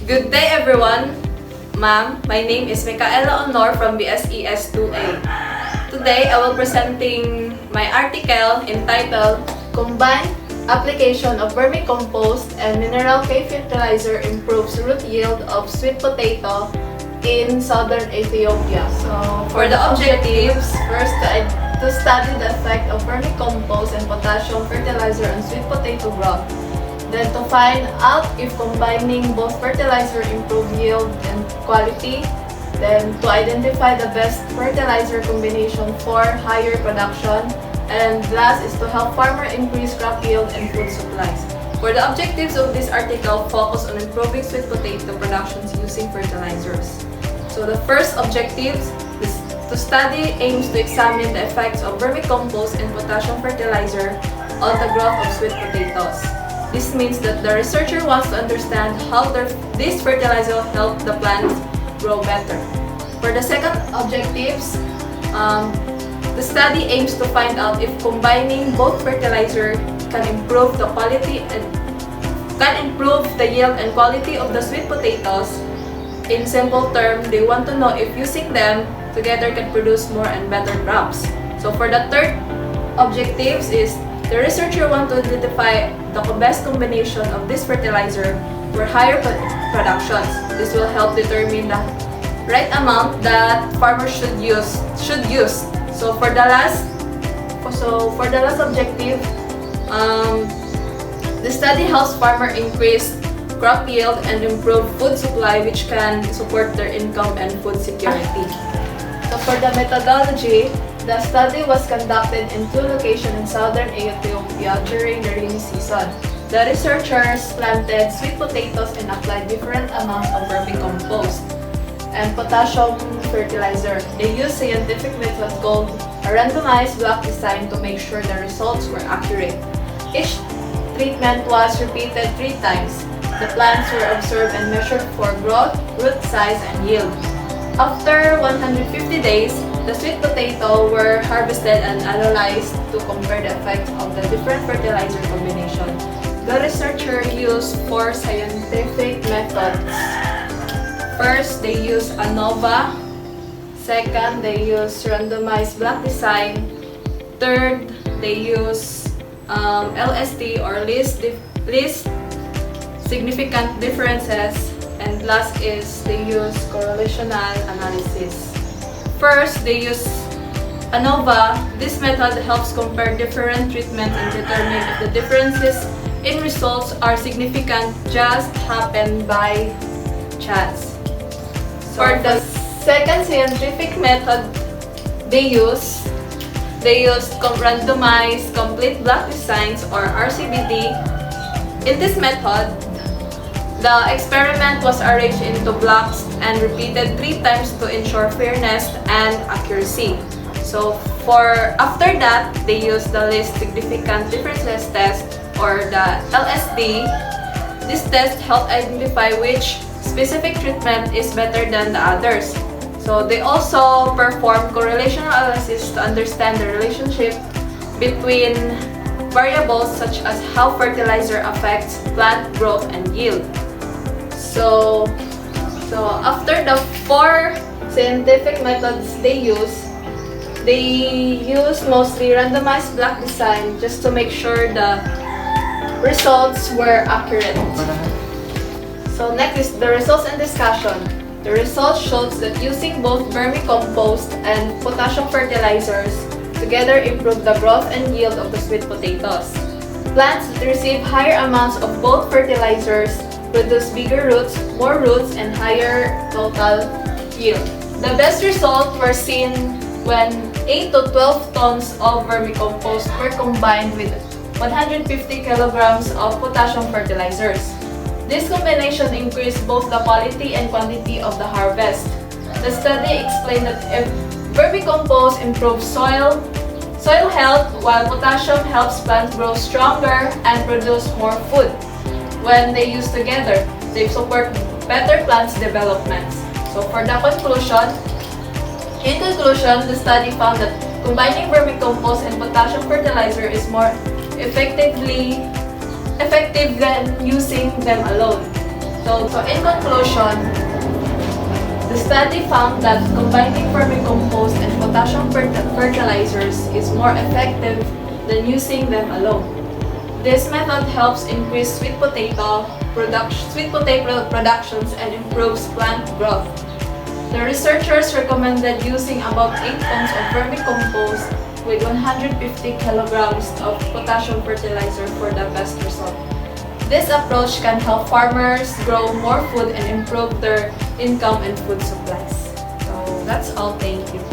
Good day everyone! Ma'am, my name is Micaela Honor from BSES 2A. Today, I will presenting my article entitled Combined Application of Vermicompost and Mineral K Fertilizer Improves Root Yield of Sweet Potato in Southern Ethiopia. So, for the objectives, first to study the effect of vermicompost and potassium fertilizer on sweet potato growth. Then to find out if combining both fertilizer improve yield and quality. Then to identify the best fertilizer combination for higher production. And last is to help farmer increase crop yield and food supplies. For the objectives of this article, focus on improving sweet potato productions using fertilizers. So the first objective is to study aims to examine the effects of vermicompost and potassium fertilizer on the growth of sweet potatoes. This means that the researcher wants to understand how this fertilizer help the plants grow better. For the second objectives, the study aims to find out if combining both fertilizer can improve the quality and can improve the yield and quality of the sweet potatoes. In simple terms, they want to know if using them together can produce more and better crops. So for the third objectives is the researcher wants to identify the best combination of this fertilizer for higher productions. This will help determine the right amount that farmers should use. So for the last objective, the study helps farmers increase crop yield and improve food supply, which can support their income and food security. So for the methodology, the study was conducted in 2 locations in southern Ethiopia during the rainy season. The researchers planted sweet potatoes and applied different amounts of vermicompost and potassium fertilizer. They used scientific method called a randomized block design to make sure the results were accurate. Each treatment was repeated 3 times. The plants were observed and measured for growth, root size, and yield. After 150 days, the sweet potato were harvested and analyzed to compare the effects of the different fertilizer combination. The researcher used 4 scientific methods. First, they used ANOVA. Second, they used randomized block design. Third, they used LSD or least significant differences. And last is they use correlational analysis. First, they use ANOVA. This method helps compare different treatments and determine if the differences in results are significant just happen by chance. For the second scientific method they use randomized complete block designs or RCBD. In this method, the experiment was arranged into blocks and repeated 3 times to ensure fairness and accuracy. So after that, they used the least significant differences test or the LSD. This test helped identify which specific treatment is better than the others. So they also performed correlational analysis to understand the relationship between variables such as how fertilizer affects plant growth and yield. So after the 4 scientific methods they use mostly randomized block design just to make sure the results were accurate. So next is the results and discussion. The results shows that using both vermicompost and potassium fertilizers together improve the growth and yield of the sweet potatoes. Plants that receive higher amounts of both fertilizers produce bigger roots, more roots, and higher total yield. The best results were seen when 8 to 12 tons of vermicompost were combined with 150 kilograms of potassium fertilizers. This combination increased both the quality and quantity of the harvest. The study explained that if vermicompost improves soil health, while potassium helps plants grow stronger and produce more food. When they use together, they support better plants' development. So for the conclusion, the study found that combining vermicompost and potassium fertilizer is more effective than using them alone. So in conclusion, the study found that combining vermicompost and potassium fertilizers is more effective than using them alone. This method helps increase sweet potato productions and improves plant growth. The researchers recommended using about 8 tons of vermicompost with 150 kilograms of potassium fertilizer for the best result. This approach can help farmers grow more food and improve their income and food supplies. So that's all. Thank you.